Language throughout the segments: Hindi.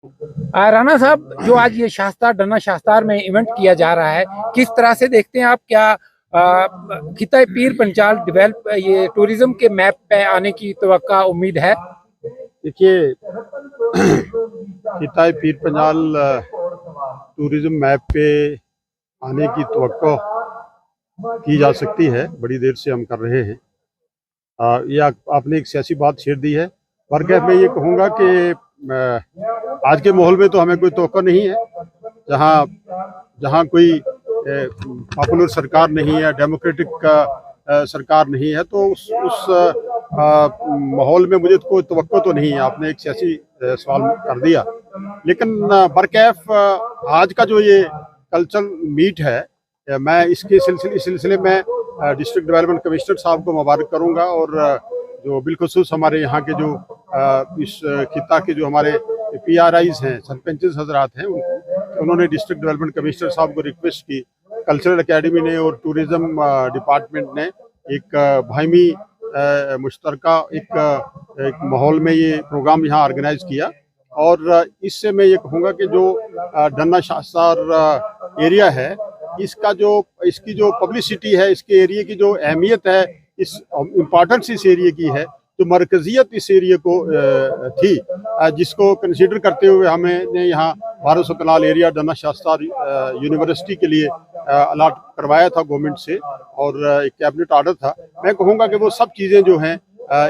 राणा साहब, जो आज ये शास्तार डन्ना शास्तार में इवेंट किया जा रहा है, किस तरह से देखते हैं आप? क्या खिता पीर पंचाल डेवलप ये टूरिज्म के मैप पे आने की तवक्का उम्मीद है? देखिए, खिता पीर पंजाल टूरिज्म मैप पे आने की तवक्को की जा सकती है। बड़ी देर से हम कर रहे हैं। ये आपने एक सियासी बात छेड़ दी है। पर मैं ये कहूँगा कि आज के माहौल में तो हमें कोई तवक्को नहीं है। जहाँ कोई पॉपुलर सरकार नहीं है, डेमोक्रेटिक सरकार नहीं है, तो उस माहौल में मुझे कोई तवक्को तो नहीं है। आपने एक सियासी सवाल कर दिया, लेकिन बरकैफ आज का जो ये कल्चरल मीट है, मैं इसके सिलसिले में डिस्ट्रिक्ट डेवलपमेंट कमिश्नर साहब को मुबारक करूंगा, और जो बिलखुसूस हमारे यहाँ के जो इस खिता के जो हमारे PRIs हैं, सरपंचेस हजरात हैं, उन्होंने डिस्ट्रिक्ट डेवलपमेंट कमिश्नर साहब को रिक्वेस्ट की। कल्चरल एकेडमी ने और टूरिज्म डिपार्टमेंट ने एक भाईमी मुश्तरका एक माहौल में ये प्रोग्राम यहाँ ऑर्गेनाइज किया। और इससे मैं ये कहूँगा कि जो डन्ना शास्तार एरिया है, इसकी जो पब्लिसिटी है, इसके एरिया की जो अहमियत है, इस इम्पोर्टेंस इस एरिया की है, जो मरकजियत इस एरिया को थी, जिसको कंसीडर करते हुए हमने यहाँ 1200 कनाल एरिया डन्ना शास्तार यूनिवर्सिटी के लिए अलाट करवाया था गवर्नमेंट से, और एक कैबिनेट ऑर्डर था। मैं कहूँगा कि वो सब चीज़ें जो हैं,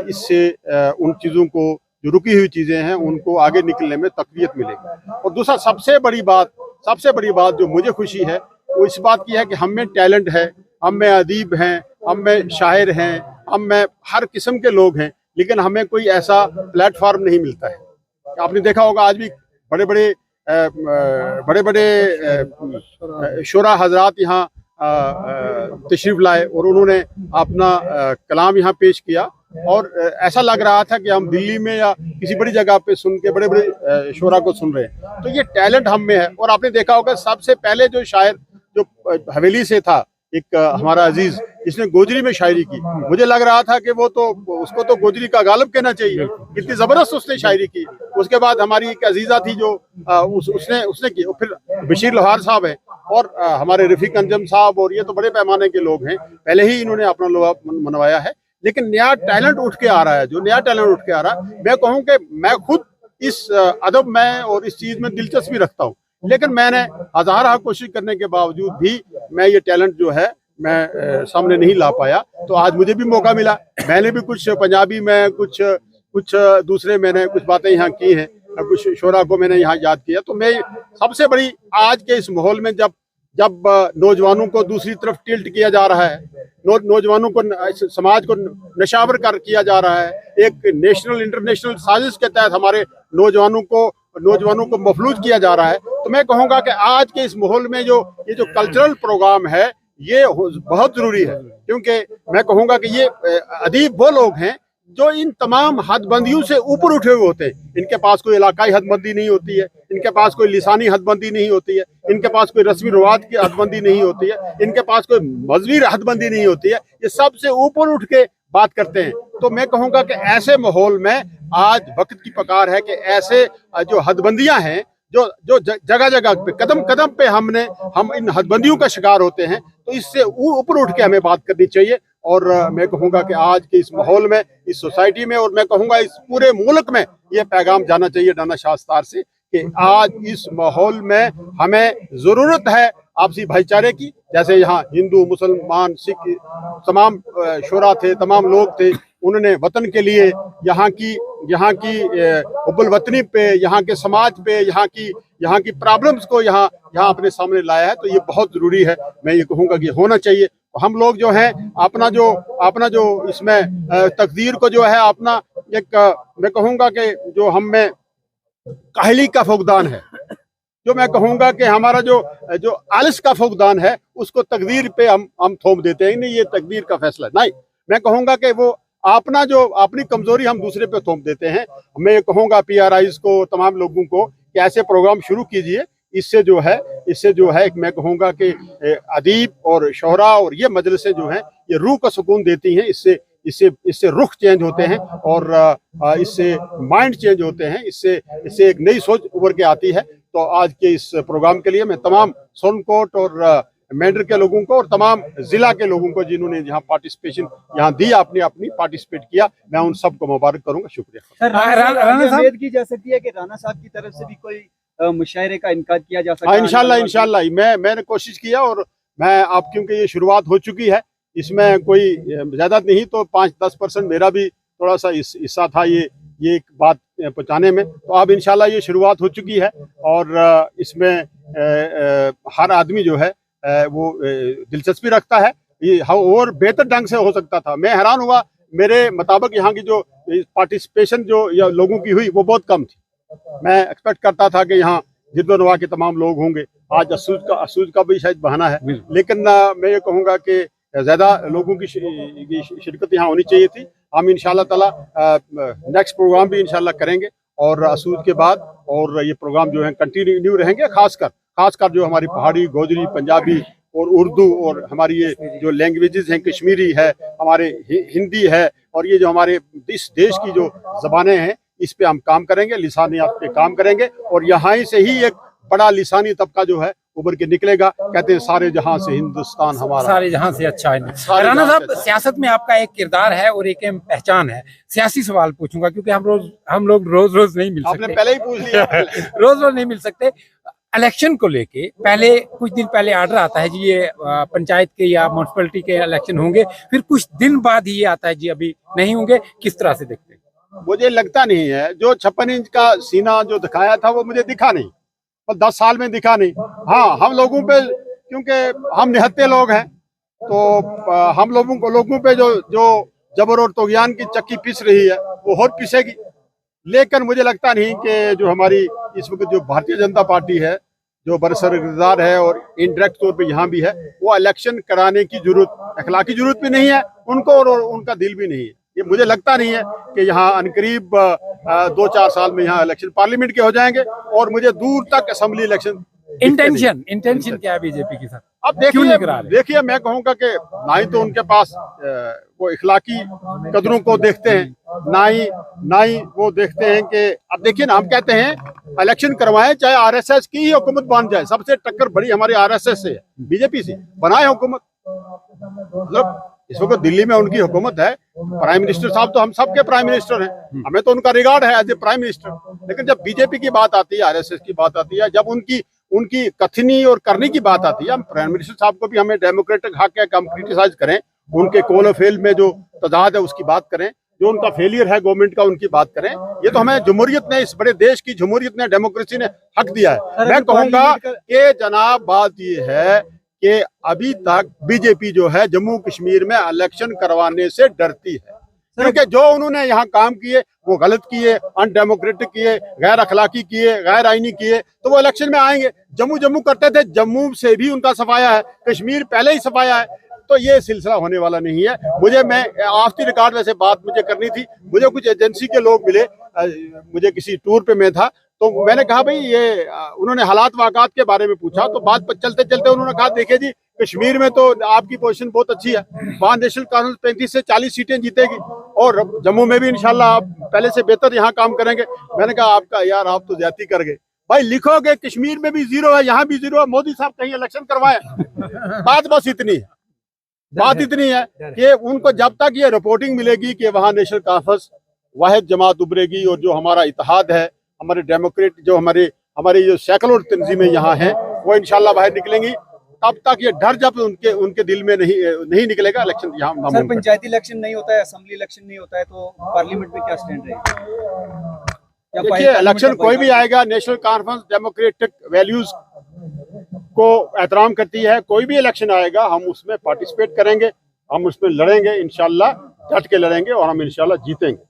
इससे उन चीज़ों को, जो रुकी हुई चीज़ें हैं, उनको आगे निकलने में तक़वियत मिलेगी। और दूसरा सबसे बड़ी बात जो मुझे खुशी है, वो इस बात की है कि हम में टैलेंट है, हम में अदीब हैं, हम में शायर हैं, हम में हर किस्म के लोग हैं, लेकिन हमें कोई ऐसा प्लेटफॉर्म नहीं मिलता है। आपने देखा होगा, आज भी बड़े बड़े शुरा हजरात यहाँ तशरीफ लाए और उन्होंने अपना कलाम यहाँ पेश किया, और ऐसा लग रहा था कि हम दिल्ली में या किसी बड़ी जगह पे सुन के बड़े बड़े शुरा को सुन रहे हैं। तो ये टैलेंट हम में है। और आपने देखा होगा, सबसे पहले जो शायर जो हवेली से था, एक हमारा अजीज, जिसने गोजरी में शायरी की, मुझे लग रहा था कि उसको तो गोजरी का गालिब कहना चाहिए, कितनी जबरदस्त उसने शायरी की। उसके बाद हमारी एक अजीजा थी जो उसने की, और फिर बशीर लोहार साहब है, और हमारे रफीक अंजम साहब, और ये तो बड़े पैमाने के लोग हैं, पहले ही इन्होंने अपना लोहा मनवाया है। लेकिन नया टैलेंट उठ के आ रहा है, जो नया टैलेंट उठ के आ रहा है, मैं कहूँ कि मैं खुद इस अदब में और इस चीज में दिलचस्पी रखता हूँ, लेकिन मैंने हजारा कोशिश करने के बावजूद भी मैं ये टैलेंट जो है मैं सामने नहीं ला पाया। तो आज मुझे भी मौका मिला, मैंने भी कुछ पंजाबी में, कुछ दूसरे मैंने कुछ बातें यहाँ की हैं, कुछ शोरा को मैंने यहाँ याद किया। तो मैं सबसे बड़ी आज के इस माहौल में, जब नौजवानों को दूसरी तरफ टिल्ट किया जा रहा है, नौजवानों को, समाज को नशावर कर किया जा रहा है, एक नेशनल इंटरनेशनल साजिश के तहत हमारे नौजवानों को मफलूज किया जा रहा है, तो मैं कहूँगा कि आज के इस माहौल में ये जो कल्चरल प्रोग्राम है, ये बहुत जरूरी है। क्योंकि मैं कहूँगा कि ये अदीब वो लोग हैं जो इन तमाम हदबंदियों से ऊपर उठे हुए होते हैं। इनके पास कोई इलाकाई हदबंदी नहीं होती है, इनके पास कोई लिसानी हदबंदी नहीं होती है, इनके पास कोई रस्मी रवात की हदबंदी नहीं होती है, इनके पास कोई मजहबी हदबंदी नहीं होती है। ये सबसे ऊपर उठ के बात करते हैं। तो मैं कहूँगा कि ऐसे माहौल में आज वक्त की पकार है कि ऐसे जो हदबंदियां हैं, जो जगह जगह पे, कदम कदम पे हम इन हदबंदियों का शिकार होते हैं, तो इससे ऊपर उठ के हमें बात करनी चाहिए। और मैं कहूँगा कि आज के इस माहौल में, इस सोसाइटी में, और मैं कहूँगा इस पूरे मुल्क में ये पैगाम जाना चाहिए डन्ना शास्तार से कि आज इस माहौल में हमें जरूरत है आपसी भाईचारे की। जैसे यहाँ हिंदू, मुसलमान, सिख, तमाम शोरा थे, तमाम लोग थे, उन्होंने वतन के लिए, यहाँ की हुब्बुल वतनी पे, यहाँ के समाज पे, यहाँ की प्रॉब्लम्स को यहाँ अपने सामने लाया है। तो ये बहुत जरूरी है, मैं ये कहूँगा कि होना चाहिए। हम लोग जो हैं अपना जो इसमें तकदीर को जो है अपना एक, मैं कहूँगा कि जो हम में काहली का फुकदान है, जो मैं कहूँगा कि हमारा जो आलिस का फुकदान है, उसको तकदीर पे हम थोप देते हैं। नहीं, ये तकदीर का फैसला नहीं, मैं कहूँगा कि वो अपनी कमजोरी हम दूसरे पे थोप देते हैं। मैं ये कहूँगा PRIs को, तमाम लोगों को, कि ऐसे प्रोग्राम शुरू कीजिए। इससे जो है मैं कहूँगा कि अदीब और शोहरा और ये मजलिसें जो हैं, ये रूह को सुकून देती हैं। इससे रुख चेंज होते हैं और इससे माइंड चेंज होते हैं, इससे एक नई सोच उभर के आती है। तो आज के इस प्रोग्राम के लिए मैं तमाम सोनकोट और मेंढर के लोगों को और तमाम जिला के लोगों को जिन्होंने यहाँ पार्टिसिपेशन यहाँ दी, आपने अपनी पार्टिसिपेट किया, मैं उन सबको मुबारक करूंगा। शुक्रिया। सर, राणा साहब उम्मीद की जा सकती है कि राणा साहब की तरफ से भी कोई मुशायरे का इनकार किया जा सकता हाँ, है? इंशाल्लाह मैंने कोशिश किया और मैं आप क्योंकि ये शुरुआत हो चुकी है, इसमें कोई ज्यादा नहीं तो 5-10% मेरा भी थोड़ा सा हिस्सा था ये एक बात पहुंचाने में। तो अब इंशाल्लाह ये शुरुआत हो चुकी है और इसमें हर आदमी जो है वो दिलचस्पी रखता है। ये और बेहतर ढंग से हो सकता था। मैं हैरान हुआ, मेरे मुताबिक यहाँ की जो पार्टिसिपेशन जो या लोगों की हुई वो बहुत कम थी। मैं एक्सपेक्ट करता था कि यहाँ जिद्दोनवा के तमाम लोग होंगे। आज असूज का भी शायद बहाना है, लेकिन मैं ये कहूँगा कि ज्यादा लोगों की शिरकत यहाँ होनी चाहिए थी। हम इंशाल्लाह ताला नेक्स्ट प्रोग्राम भी इंशाल्लाह करेंगे और असूज के बाद और ये प्रोग्राम जो है कंटिन्यू रहेंगे। खासकर जो हमारी पहाड़ी, गोजरी, पंजाबी और उर्दू और हमारी ये जो लैंग्वेजेस हैं, कश्मीरी है, हमारे हिंदी है और ये जो हमारे इस देश की जो ज़बानें हैं, इस पे हम काम करेंगे, लिसानियात पे काम करेंगे और यहाँ से ही एक बड़ा लिसानी तबका जो है उभर के निकलेगा। कहते हैं सारे जहां से हिंदुस्तान हमारा, सारे जहां से अच्छा है। राणा साहब, सियासत में आपका एक किरदार है और एक पहचान है। सियासी सवाल पूछूंगा क्योंकि हम लोग रोज नहीं मिल सकते। आपने पहले ही पूछ लिया। रोज नहीं मिल सकते। इलेक्शन को लेके पहले कुछ दिन पहले आर्डर आता है जी ये पंचायत के या म्युनिसिपैलिटी के इलेक्शन होंगे, फिर कुछ दिन बाद ही ये आता है जी अभी नहीं होंगे। किस तरह से देखते हैं? मुझे लगता नहीं है, जो 56 इंच का सीना जो दिखाया था वो मुझे दिखा नहीं और 10 साल में दिखा नहीं। हाँ, हम लोगों पे क्योंकि हम निहत्ते लोग हैं तो हम लोगों पे जो जबर और तुगयान की चक्की पिस रही है वो और पिसेगी। लेकिन मुझे लगता नहीं कि जो हमारी इस वक्त जो भारतीय जनता पार्टी है, जो बरसरदार है और इनडायरेक्ट तौर पे यहाँ भी है, वो इलेक्शन कराने की जरूरत, अखलाकी जरूरत भी नहीं है उनको और उनका दिल भी नहीं है। ये मुझे लगता नहीं है कि यहाँ अनकरीब 2-4 साल में यहाँ इलेक्शन पार्लियामेंट के हो जाएंगे और मुझे दूर तक असेंबली इलेक्शन। इंटेंशन क्या है बीजेपी की? सर, अब देखिए मैं कहूँगा कि ना ही तो उनके पास वो इखलाकी कदरों को देखते हैं, ना ही वो देखते हैं कि अब देखिए ना, हम कहते हैं इलेक्शन करवाएं चाहे आरएसएस की ही हुकूमत बन जाए, सबसे टक्कर बड़ी हमारी आरएसएस से है, बीजेपी से, बनाए हुकूमत। मतलब इस वक्त दिल्ली में उनकी हुकूमत है, प्राइम मिनिस्टर साहब तो हम सबके प्राइम मिनिस्टर हैं, हमें तो उनका रिगार्ड है एज ए प्राइम मिनिस्टर। लेकिन जब बीजेपी की बात आती है, आरएसएस की बात आती है, जब उनकी कथनी और करने की बात आती है, हम प्राइम मिनिस्टर साहब को भी हमें डेमोक्रेटिक हक है कि हम क्रिटिसाइज करें, उनके कॉल ऑफ फेल में जो तजाद है उसकी बात करें, जो उनका फेलियर है गवर्नमेंट का उनकी बात करें। ये तो हमें जमहूरियत ने, इस बड़े देश की जमहूरियत ने, डेमोक्रेसी ने हक दिया है। मैं कहूँगा कि जनाब बात ये है कि अभी तक बीजेपी जो है जम्मू कश्मीर में इलेक्शन करवाने से डरती है, क्योंकि जो उन्होंने यहाँ काम किए वो गलत किए, अनडेमोक्रेटिक किए, गैर अखलाकी किए, गैर आईनी किए, तो वो इलेक्शन में आएंगे। जम्मू करते थे, जम्मू से भी उनका सफाया है, कश्मीर पहले ही सफाया है, तो ये सिलसिला होने वाला नहीं है। मैं ऑफ द रिकॉर्ड वैसे बात मुझे करनी थी, मुझे कुछ एजेंसी के लोग मिले, मुझे किसी टूर पे मैं था, तो मैंने कहा भाई ये उन्होंने हालात वाक़ात के बारे में पूछा, तो बात चलते चलते उन्होंने कहा देखिए जी, कश्मीर में तो आपकी पोजीशन बहुत अच्छी है, वहाँ नेशनल कांफ्रेंस 35 से 40 सीटें जीतेगी और जम्मू में भी इंशाल्लाह आप पहले से बेहतर यहाँ काम करेंगे। मैंने कहा आपका यार, आप तो ज्यादती कर गए भाई, लिखोगे कश्मीर में भी 0 है, यहाँ भी 0 है, मोदी साहब कहीं इलेक्शन करवाए। बात बस इतनी है, बात इतनी है कि उनको जब तक ये रिपोर्टिंग मिलेगी कि वहाँ नेशनल कॉन्फ्रेंस वाहिद जमात उभरेगी और जो हमारा इत्तेहाद है, हमारे डेमोक्रेट जो हमारे जो सेकुलर तंजीमें यहाँ हैं वो इंशाल्लाह बाहर निकलेंगी, तब तक ये डर जब उनके दिल में नहीं निकलेगा, इलेक्शन यहाँ। सर, पंचायती इलेक्शन नहीं होता है, असेंबली इलेक्शन नहीं होता है, तो पार्लियामेंट में क्या स्टैंड रहेगा? देखिए, इलेक्शन कोई भी आएगा, नेशनल कॉन्फ्रेंस डेमोक्रेटिक वैल्यूज को एहतराम करती है, कोई भी इलेक्शन आएगा हम उसमें पार्टिसिपेट करेंगे, हम उसमें लड़ेंगे, इंशाल्लाह डट के लड़ेंगे और हम इंशाल्लाह जीतेंगे।